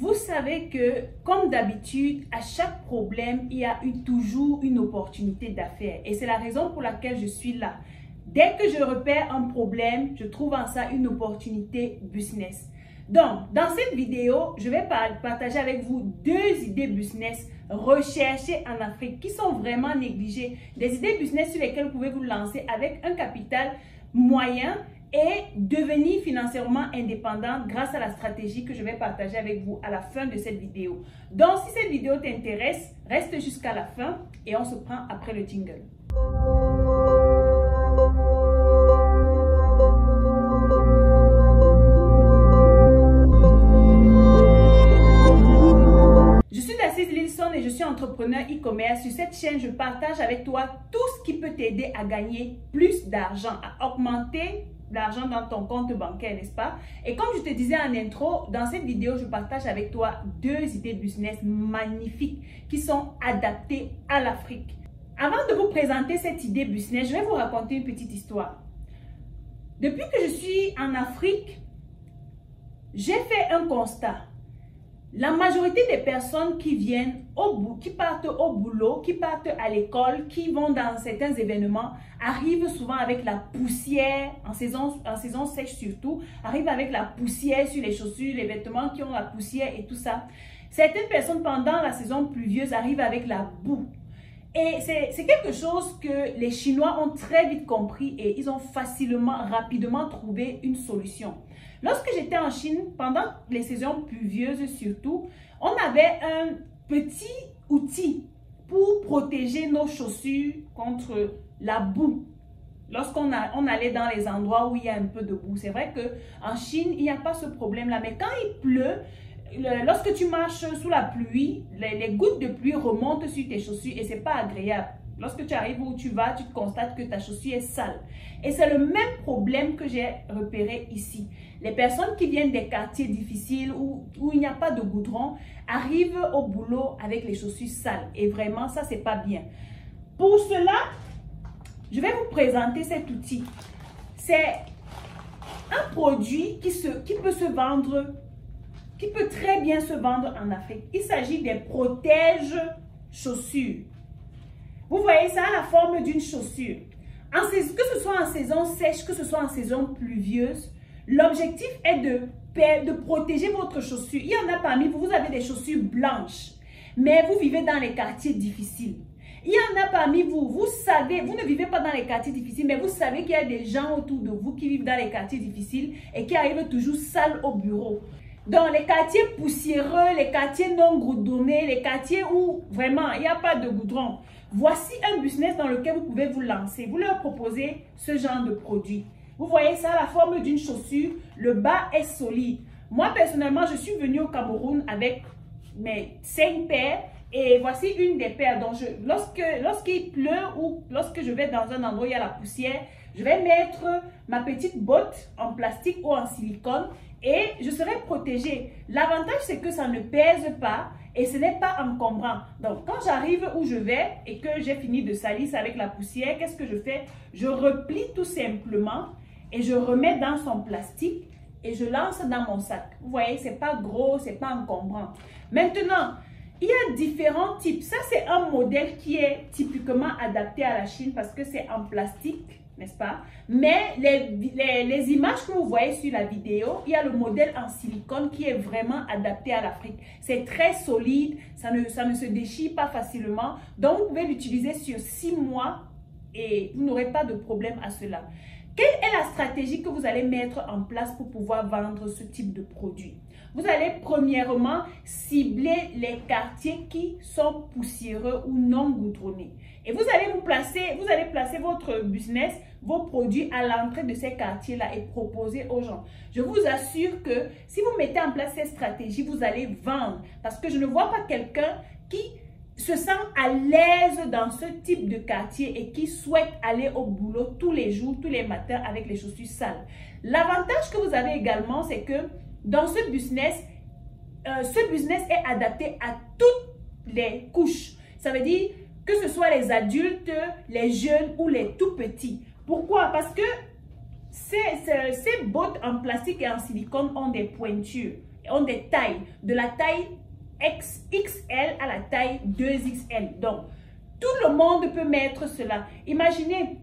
Vous savez que, comme d'habitude, à chaque problème, il y a toujours une opportunité d'affaires. Et c'est la raison pour laquelle je suis là. Dès que je repère un problème, je trouve en ça une opportunité business. Donc, dans cette vidéo, je vais partager avec vous 2 idées business recherchées en Afrique qui sont vraiment négligées. Des idées business sur lesquelles vous pouvez vous lancer avec un capital moyen et devenir financièrement indépendant grâce à la stratégie que je vais partager avec vous à la fin de cette vidéo. Donc, si cette vidéo t'intéresse, reste jusqu'à la fin et on se prend après le jingle. Je suis Dacice Lilson et je suis entrepreneur e-commerce. Sur cette chaîne, je partage avec toi tout ce qui peut t'aider à gagner plus d'argent, à augmenter l'argent dans ton compte bancaire, n'est-ce pas? Et comme je te disais en intro, dans cette vidéo, je partage avec toi 2 idées business magnifiques qui sont adaptées à l'Afrique. Avant de vous présenter cette idée business, je vais vous raconter une petite histoire. Depuis que je suis en Afrique, j'ai fait un constat. La majorité des personnes qui viennent qui partent au boulot, qui partent à l'école, qui vont dans certains événements, arrivent souvent avec la poussière, en saison sèche surtout, arrivent avec la poussière sur les chaussures, les vêtements qui ont la poussière et tout ça. Certaines personnes pendant la saison pluvieuse arrivent avec la boue. Et c'est quelque chose que les Chinois ont très vite compris et ils ont rapidement trouvé une solution. Lorsque j'étais en Chine, pendant les saisons pluvieuses surtout, on avait un petit outil pour protéger nos chaussures contre la boue. Lorsqu'on allait dans les endroits où il y a un peu de boue. C'est vrai qu'en Chine, il n'y a pas ce problème-là. Mais quand il pleut, lorsque tu marches sous la pluie, les gouttes de pluie remontent sur tes chaussures et ce n'est pas agréable. Lorsque tu arrives où tu vas, tu constates que ta chaussure est sale. Et c'est le même problème que j'ai repéré ici. Les personnes qui viennent des quartiers difficiles où il n'y a pas de goudron arrivent au boulot avec les chaussures sales. Et vraiment, ça, c'est pas bien. Pour cela, je vais vous présenter cet outil. C'est un produit qui peut se vendre, qui peut très bien se vendre en Afrique. Il s'agit des protèges chaussures. Vous voyez, ça a la forme d'une chaussure. Que ce soit en saison sèche, que ce soit en saison pluvieuse, l'objectif est de protéger votre chaussure. Il y en a parmi vous, vous avez des chaussures blanches, mais vous vivez dans les quartiers difficiles. Il y en a parmi vous, vous savez, vous ne vivez pas dans les quartiers difficiles, mais vous savez qu'il y a des gens autour de vous qui vivent dans les quartiers difficiles et qui arrivent toujours sales au bureau. Dans les quartiers poussiéreux, les quartiers non goudronnés, les quartiers où vraiment il n'y a pas de goudron. Voici un business dans lequel vous pouvez vous lancer. Vous leur proposez ce genre de produit. Vous voyez ça, la forme d'une chaussure, le bas est solide. Moi, personnellement, je suis venue au Cameroun avec mes 5 paires et voici une des paires. Donc, lorsqu'il pleut ou lorsque je vais dans un endroit où il y a la poussière, je vais mettre ma petite botte en plastique ou en silicone et je serai protégée. L'avantage, c'est que ça ne pèse pas et ce n'est pas encombrant. Donc, quand j'arrive où je vais et que j'ai fini de salir avec la poussière, qu'est-ce que je fais? Je replie tout simplement et je remets dans son plastique et je lance dans mon sac. Vous voyez, c'est pas gros, c'est pas encombrant. Maintenant, il y a différents types. Ça, c'est un modèle qui est typiquement adapté à la Chine parce que c'est en plastique, n'est-ce pas? Mais les images que vous voyez sur la vidéo, il y a le modèle en silicone qui est vraiment adapté à l'Afrique. C'est très solide, ça ne se déchire pas facilement. Donc, vous pouvez l'utiliser sur 6 mois et vous n'aurez pas de problème à cela. Quelle est la stratégie que vous allez mettre en place pour pouvoir vendre ce type de produit? Vous allez premièrement cibler les quartiers qui sont poussiéreux ou non goudronnés. Et vous allez placer votre business, vos produits à l'entrée de ces quartiers-là et proposer aux gens. Je vous assure que si vous mettez en place cette stratégie, vous allez vendre. Parce que je ne vois pas quelqu'un qui se sent à l'aise dans ce type de quartier et qui souhaite aller au boulot tous les jours, tous les matins avec les chaussures sales. L'avantage que vous avez également, c'est que dans ce business est adapté à toutes les couches. Ça veut dire que ce soit les adultes, les jeunes ou les tout petits. Pourquoi? Parce que ces bottes en plastique et en silicone ont des pointures. ont des tailles, de la taille XXL à la taille 2XL. Donc, tout le monde peut mettre cela. Imaginez,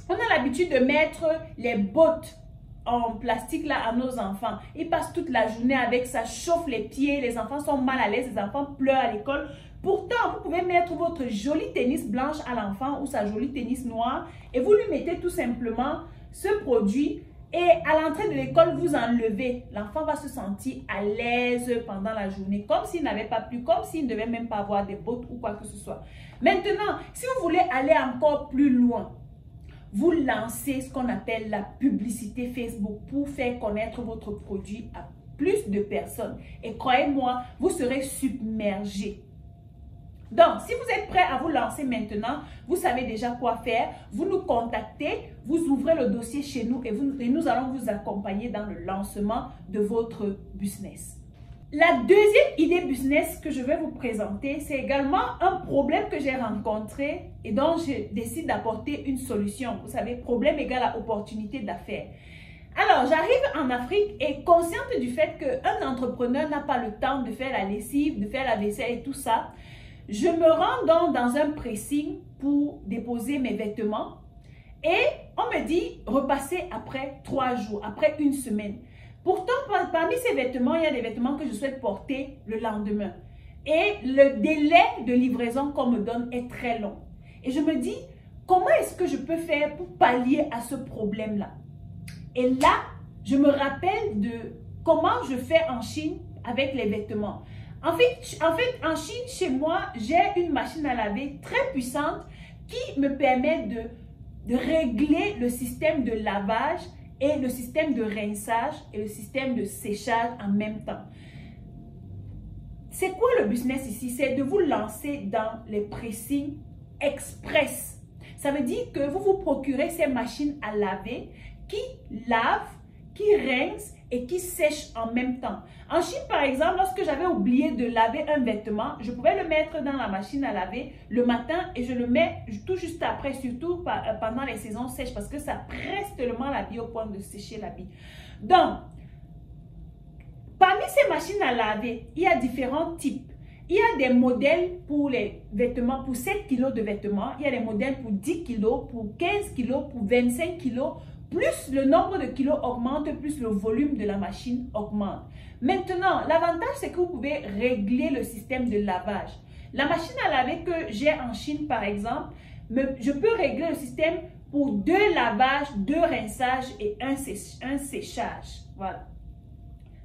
on a l'habitude de mettre les bottes en plastique là à nos enfants. Ils passent toute la journée avec ça, chauffe les pieds, les enfants sont mal à l'aise, les enfants pleurent à l'école. Pourtant, vous pouvez mettre votre jolie tennis blanche à l'enfant ou sa jolie tennis noire et vous lui mettez tout simplement ce produit et à l'entrée de l'école, vous enlevez. L'enfant va se sentir à l'aise pendant la journée, comme s'il n'avait pas plu, comme s'il ne devait même pas avoir des bottes ou quoi que ce soit. Maintenant, si vous voulez aller encore plus loin, vous lancez ce qu'on appelle la publicité Facebook pour faire connaître votre produit à plus de personnes. Et croyez-moi, vous serez submergé. Donc, si vous êtes prêt à vous lancer maintenant, vous savez déjà quoi faire. Vous nous contactez, vous ouvrez le dossier chez nous et nous allons vous accompagner dans le lancement de votre business. La deuxième idée business que je vais vous présenter, c'est également un problème que j'ai rencontré et dont je décide d'apporter une solution. Vous savez, problème égale à opportunité d'affaires. Alors, j'arrive en Afrique et consciente du fait qu'un entrepreneur n'a pas le temps de faire la lessive, de faire la vaisselle et tout ça, je me rends donc dans un pressing pour déposer mes vêtements et on me dit repasser après 3 jours, après une semaine. Pourtant, parmi ces vêtements, il y a des vêtements que je souhaite porter le lendemain. Et le délai de livraison qu'on me donne est très long. Et je me dis, comment est-ce que je peux faire pour pallier à ce problème-là? Et là, je me rappelle de comment je fais en Chine avec les vêtements. En fait, en Chine, chez moi, j'ai une machine à laver très puissante qui me permet de régler le système de lavage et le système de rinçage et le système de séchage en même temps. C'est quoi le business ici? C'est de vous lancer dans les pressings express. Ça veut dire que vous vous procurez ces machines à laver qui lavent, qui rincent et qui sèchent en même temps. En Chine, par exemple, lorsque j'avais oublié de laver un vêtement, je pouvais le mettre dans la machine à laver le matin et je le mets tout juste après, surtout pendant les saisons sèches parce que ça presse tellement l'habit au point de sécher l'habit. Donc, parmi ces machines à laver, il y a différents types. Il y a des modèles pour les vêtements, pour 7 kg de vêtements. Il y a des modèles pour 10 kg, pour 15 kg, pour 25 kg. Plus le nombre de kilos augmente, plus le volume de la machine augmente. Maintenant, l'avantage, c'est que vous pouvez régler le système de lavage. La machine à laver que j'ai en Chine, par exemple, je peux régler le système pour 2 lavages, 2 rinçages et un séchage. Voilà.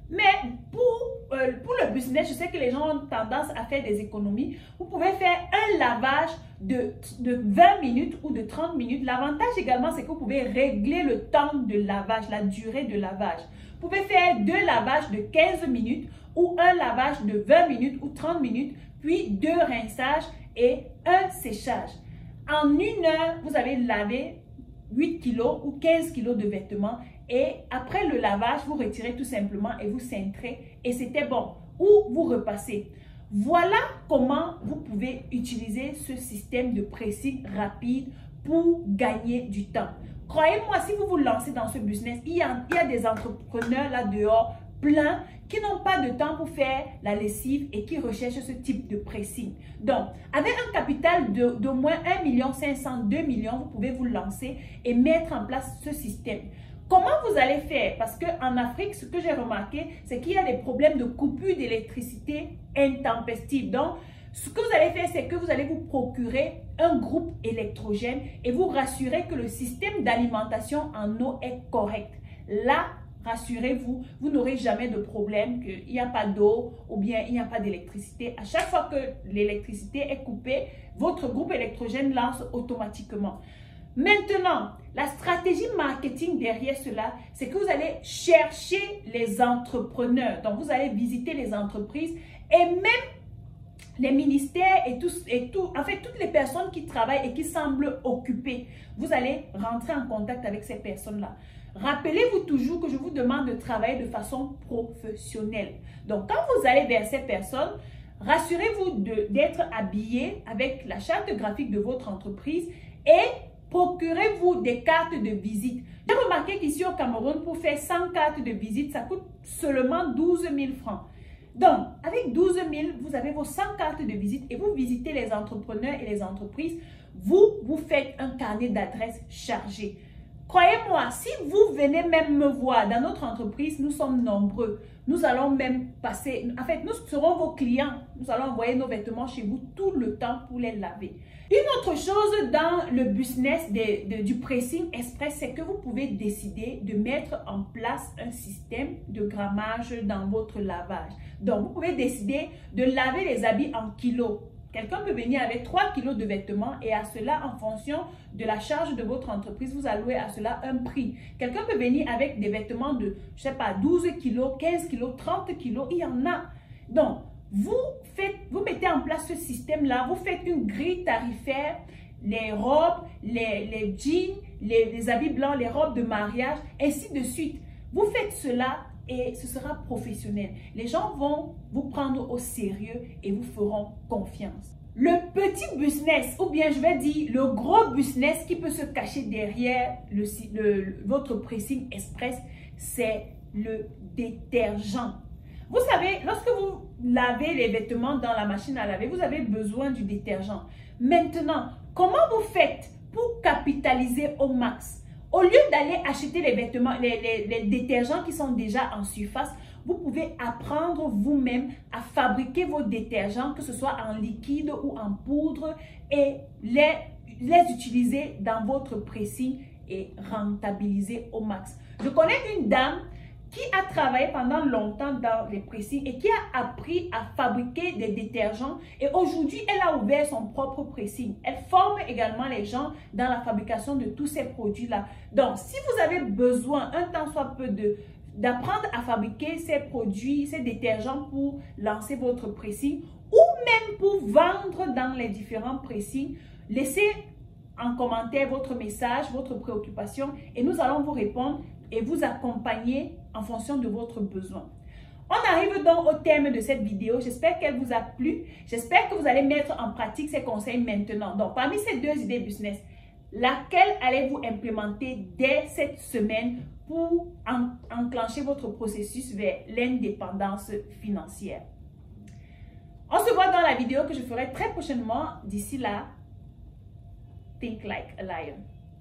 Mais pour le business, je sais que les gens ont tendance à faire des économies. Vous pouvez faire un lavage de 20 minutes ou de 30 minutes. L'avantage également, c'est que vous pouvez régler le temps de lavage, la durée de lavage. Vous pouvez faire 2 lavages de 15 minutes ou un lavage de 20 minutes ou 30 minutes, puis 2 rinçages et un séchage. En 1 heure, vous avez lavé 8 kg ou 15 kg de vêtements et après le lavage, vous retirez tout simplement et vous cintrez et c'était bon. Ou vous repassez. Voilà comment vous pouvez utiliser ce système de pressing rapide pour gagner du temps. Croyez-moi, si vous vous lancez dans ce business, il y a des entrepreneurs là dehors plein qui n'ont pas de temps pour faire la lessive et qui recherchent ce type de pressing. Donc, avec un capital d'au moins 1,5 million, 2 millions, vous pouvez vous lancer et mettre en place ce système. Comment vous allez faire? Parce qu'en Afrique, ce que j'ai remarqué, c'est qu'il y a des problèmes de coupure d'électricité intempestive. Donc, ce que vous allez faire, c'est que vous allez vous procurer un groupe électrogène et vous rassurer que le système d'alimentation en eau est correct. Là, rassurez-vous, vous n'aurez jamais de problème qu'il n'y a pas d'eau ou bien il n'y a pas d'électricité. À chaque fois que l'électricité est coupée, votre groupe électrogène lance automatiquement. Maintenant, la stratégie marketing derrière cela, c'est que vous allez chercher les entrepreneurs. Donc, vous allez visiter les entreprises et même les ministères et en fait, toutes les personnes qui travaillent et qui semblent occupées. Vous allez rentrer en contact avec ces personnes-là. Rappelez-vous toujours que je vous demande de travailler de façon professionnelle. Donc, quand vous allez vers ces personnes, rassurez-vous d'être habillé avec la charte graphique de votre entreprise et procurez-vous des cartes de visite. J'ai remarqué qu'ici au Cameroun, pour faire 100 cartes de visite, ça coûte seulement 12 000 francs. Donc, avec 12 000, vous avez vos 100 cartes de visite et vous visitez les entrepreneurs et les entreprises. Vous faites un carnet d'adresses chargé. Croyez-moi, si vous venez même me voir dans notre entreprise, nous sommes nombreux. Nous allons même passer, en fait, nous serons vos clients. Nous allons envoyer nos vêtements chez vous tout le temps pour les laver. Une autre chose dans le business du pressing express, c'est que vous pouvez décider de mettre en place un système de grammage dans votre lavage. Donc, vous pouvez décider de laver les habits en kilos. Quelqu'un peut venir avec 3 kilos de vêtements et à cela, en fonction de la charge de votre entreprise, vous allouez à cela un prix. Quelqu'un peut venir avec des vêtements de, je sais pas, 12 kilos, 15 kilos, 30 kilos, il y en a. Donc, vous mettez en place ce système-là, vous faites une grille tarifaire, les robes, les jeans, les habits blancs, les robes de mariage, ainsi de suite. Vous faites cela et ce sera professionnel. Les gens vont vous prendre au sérieux et vous feront confiance. Le petit business, ou bien je vais dire le gros business qui peut se cacher derrière votre pressing express, c'est le détergent. Vous savez, lorsque vous lavez les vêtements dans la machine à laver, vous avez besoin du détergent. Maintenant, comment vous faites pour capitaliser au max? Au lieu d'aller acheter les vêtements, les détergents qui sont déjà en surface, vous pouvez apprendre vous-même à fabriquer vos détergents, que ce soit en liquide ou en poudre, et les utiliser dans votre pressing et rentabiliser au max. Je connais une dame qui a travaillé pendant longtemps dans les pressings et qui a appris à fabriquer des détergents. Et aujourd'hui, elle a ouvert son propre pressing. Elle forme également les gens dans la fabrication de tous ces produits-là. Donc, si vous avez besoin, un temps soit peu, d'apprendre à fabriquer ces produits, ces détergents pour lancer votre pressing ou même pour vendre dans les différents pressings, laissez en commentaire votre message, votre préoccupation et nous allons vous répondre et vous accompagner en fonction de votre besoin. On arrive donc au terme de cette vidéo. J'espère qu'elle vous a plu. J'espère que vous allez mettre en pratique ces conseils maintenant. Donc, parmi ces deux idées business, laquelle allez-vous implémenter dès cette semaine pour enclencher votre processus vers l'indépendance financière? On se voit dans la vidéo que je ferai très prochainement. D'ici là, think like a lion.